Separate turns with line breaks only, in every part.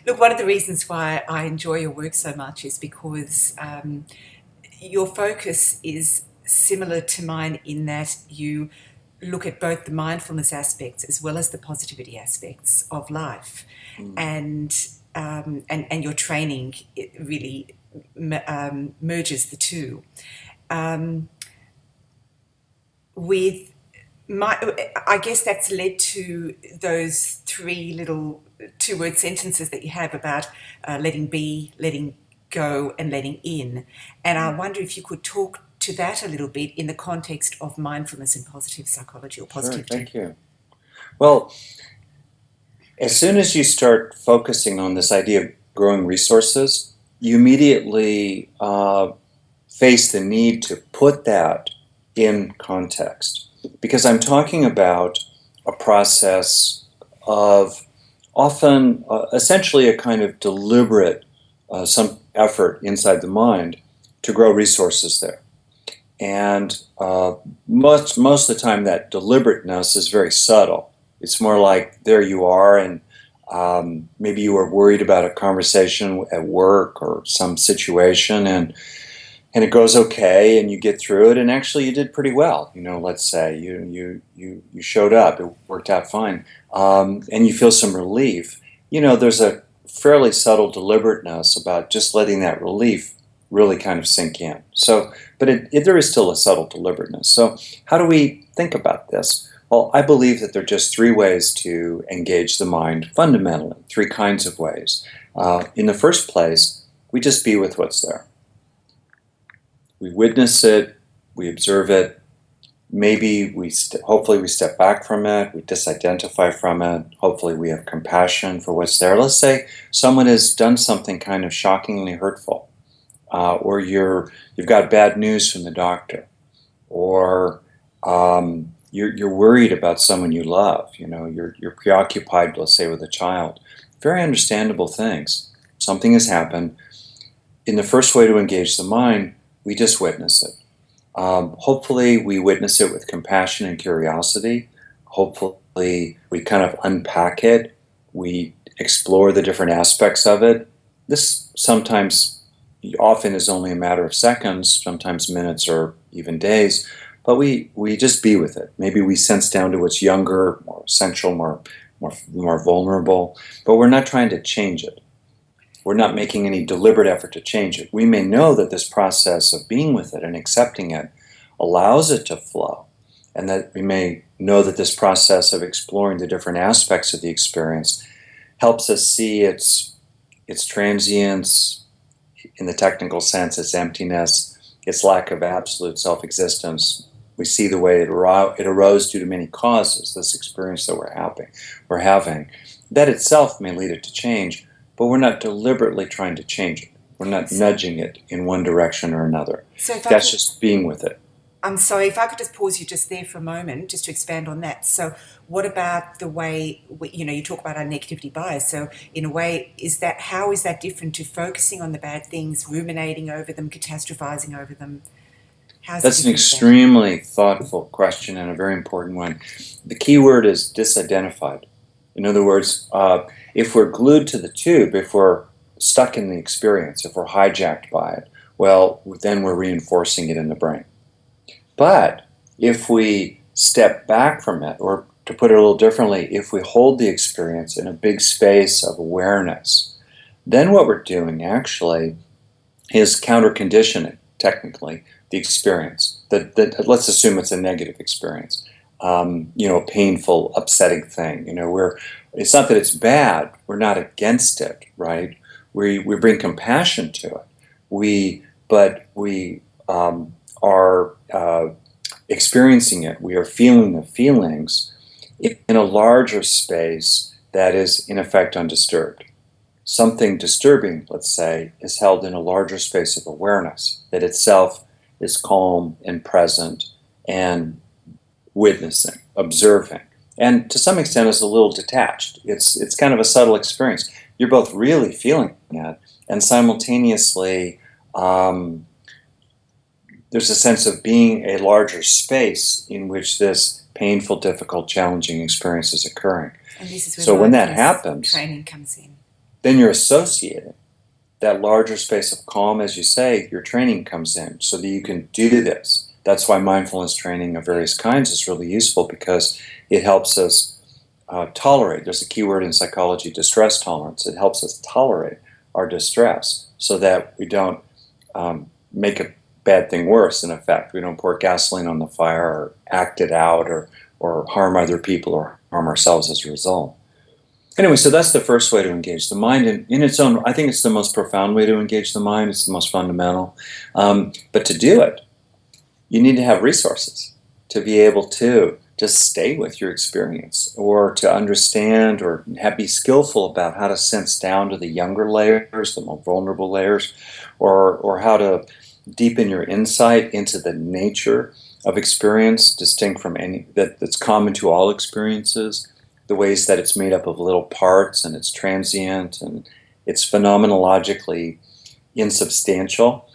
Look, one of the reasons why I enjoy your work so much is because your focus is similar to mine in that you look at both the mindfulness aspects as well as the positivity aspects of life,
Mm.
and and your training it really merges the two. Um, with my, I guess that's led to those three little two-word sentences that you have about letting be, letting go, and letting in. And I wonder if you could talk to that a little bit in the context of mindfulness and positive psychology or
Sure,
positivity.
thank you. Well, as soon as you start focusing on this idea of growing resources, you immediately face the need to put that in context. Because I'm talking about a process of often, essentially, a kind of deliberate, some effort inside the mind to grow resources there. And most of the time, that deliberateness is very subtle. It's more like there you are, and maybe you were worried about a conversation at work or some situation, and it goes okay, and you get through it, and actually you did pretty well. Let's say you showed up, it worked out fine, and you feel some relief. There's a fairly subtle deliberateness about just letting that relief really kind of sink in. So, but there is still a subtle deliberateness. So, how do we think about this? Well, I believe that there are just three ways to engage the mind fundamentally, three kinds of ways. In the first place, we just be with what's there. We witness it, we observe it. Maybe hopefully we step back from it, we disidentify from it. Hopefully we have compassion for what's there. Let's say someone has done something kind of shockingly hurtful, or you've got bad news from the doctor, or you're worried about someone you love. You're preoccupied, let's say, with a child. Very understandable things. Something has happened. In the first way to engage the mind, we just witness it. Hopefully, we witness it with compassion and curiosity. Hopefully, we kind of unpack it. We explore the different aspects of it. This often is only a matter of seconds, sometimes minutes or even days, but we just be with it. Maybe we sense down to what's younger, more essential, more vulnerable, but we're not trying to change it. We're not making any deliberate effort to change it. We may know that this process of being with it and accepting it allows it to flow, and that we may know that this process of exploring the different aspects of the experience helps us see its transience, in the technical sense, its emptiness, its lack of absolute self-existence. We see the way it arose due to many causes, this experience that we're having. That itself may lead it to change, but we're not deliberately trying to change it. We're not nudging it in one direction or another.
So if I
That's
could,
just being with it.
I'm sorry, if I could just pause you just there for a moment, just to expand on that. So, what about the way you talk about our negativity bias? So, in a way, how is that different to focusing on the bad things, ruminating over them, catastrophizing over them? How's it
That's an
different to that?
extremely thoughtful question and a very important one. The key word is disidentified. In other words, if we're glued to the tube, if we're stuck in the experience, if we're hijacked by it, well, then we're reinforcing it in the brain. But if we step back from it, or to put it a little differently, if we hold the experience in a big space of awareness, then what we're doing actually is counter-conditioning, technically, the experience. Let's assume it's a negative experience, a painful, upsetting thing. It's not that it's bad. We're not against it, right? We bring compassion to it. But we are experiencing it. We are feeling the feelings in a larger space that is, in effect, undisturbed. Something disturbing, let's say, is held in a larger space of awareness that itself is calm and present and witnessing, observing, and to some extent is a little detached. It's kind of a subtle experience. You're both really feeling it, and simultaneously there's a sense of being a larger space in which this painful, difficult, challenging experience is occurring.
And this is where
So when that
mindfulness
happens,
training comes in.
then you're associating that larger space of calm. As you say, your training comes in so that you can do this. That's why mindfulness training of various kinds is really useful, because it helps us tolerate. There's a key word in psychology, distress tolerance. It helps us tolerate our distress so that we don't make a bad thing worse, in effect. We don't pour gasoline on the fire or act it out or harm other people or harm ourselves as a result. Anyway, so that's the first way to engage the mind. And in its own, I think it's the most profound way to engage the mind. It's the most fundamental. But to do it, you need to have resources to be able to just stay with your experience, or to understand or be skillful about how to sense down to the younger layers, the more vulnerable layers, or how to deepen your insight into the nature of experience, distinct from any that's common to all experiences, the ways that it's made up of little parts and it's transient and it's phenomenologically insubstantial,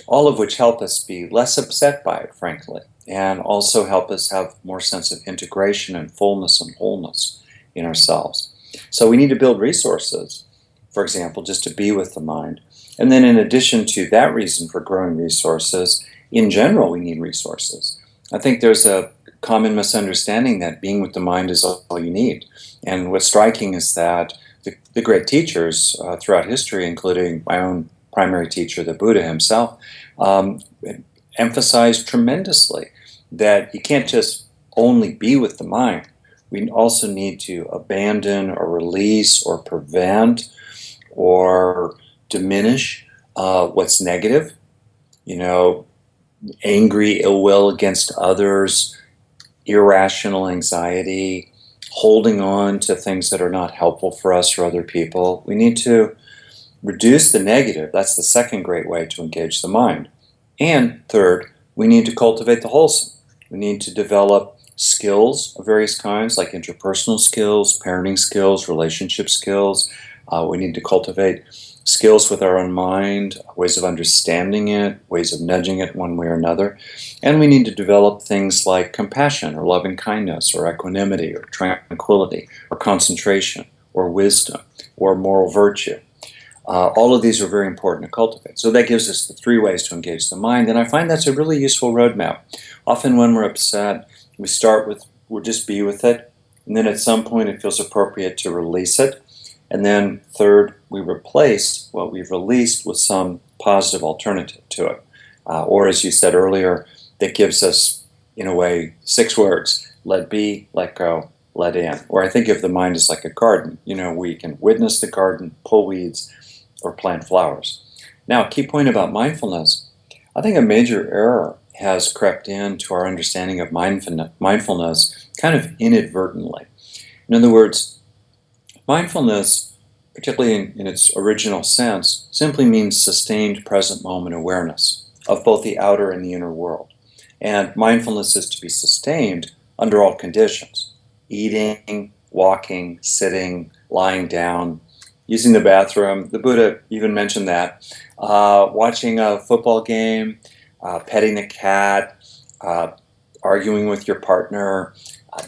all of which help us be less upset by it, frankly, and also help us have more sense of integration and fullness and wholeness in ourselves. So we need to build resources, for example, just to be with the mind. And then in addition to that reason for growing resources, in general we need resources. I think there's a common misunderstanding that being with the mind is all you need. And what's striking is that the great teachers throughout history, including my own primary teacher, the Buddha himself, emphasized tremendously that you can't just only be with the mind. We also need to abandon or release or prevent or diminish what's negative, angry ill will against others, irrational anxiety, holding on to things that are not helpful for us or other people. We need to reduce the negative. That's the second great way to engage the mind. And third, we need to cultivate the wholesome. We need to develop skills of various kinds, like interpersonal skills, parenting skills, relationship skills. We need to cultivate skills with our own mind, ways of understanding it, ways of nudging it one way or another. And we need to develop things like compassion or loving kindness or equanimity or tranquility or concentration or wisdom or moral virtue. All of these are very important to cultivate. So that gives us the three ways to engage the mind, and I find that's a really useful roadmap. Often when we're upset, we start with, we'll just be with it, and then at some point it feels appropriate to release it. And then third, we replace what we've released with some positive alternative to it. Or as you said earlier, that gives us, in a way, 6 words: let be, let go, let in. Or I think of the mind as like a garden. We can witness the garden, pull weeds, or plant flowers. Now, a key point about mindfulness, I think a major error has crept into our understanding of mindfulness kind of inadvertently. In other words, mindfulness, particularly in its original sense, simply means sustained present moment awareness of both the outer and the inner world. And mindfulness is to be sustained under all conditions: eating, walking, sitting, lying down, using the bathroom. The Buddha even mentioned that. Watching a football game, petting a cat, arguing with your partner,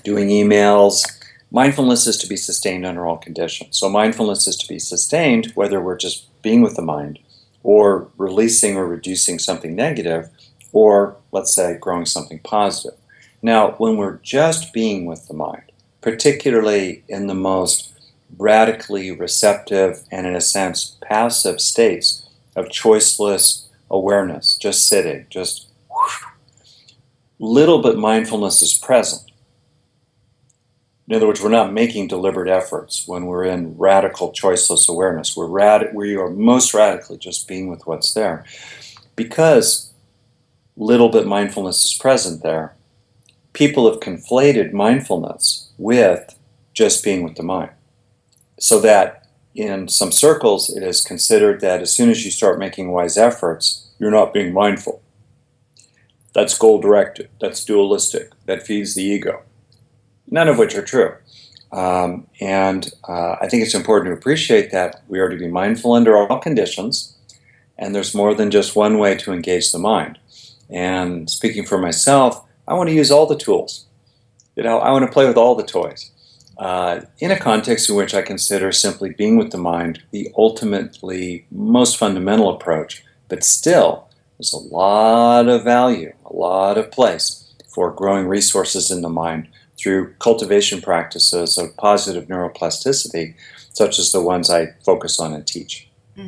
doing emails. Mindfulness is to be sustained under all conditions. So mindfulness is to be sustained whether we're just being with the mind or releasing or reducing something negative, or, let's say, growing something positive. Now, when we're just being with the mind, particularly in the most radically receptive and, in a sense, passive states of choiceless awareness, just sitting, just little bit mindfulness is present. In other words, we're not making deliberate efforts when we're in radical choiceless awareness. We are most radically just being with what's there. Because little bit mindfulness is present there, people have conflated mindfulness with just being with the mind. So that in some circles it is considered that as soon as you start making wise efforts, you're not being mindful. That's goal-directed, that's dualistic, that feeds the ego. None of which are true. I think it's important to appreciate that we are to be mindful under all conditions, and there's more than just one way to engage the mind. And speaking for myself, I want to use all the tools. I want to play with all the toys. in a context in which I consider simply being with the mind the ultimately most fundamental approach. But still, there's a lot of value, a lot of place for growing resources in the mind through cultivation practices of positive neuroplasticity, such as the ones I focus on and teach.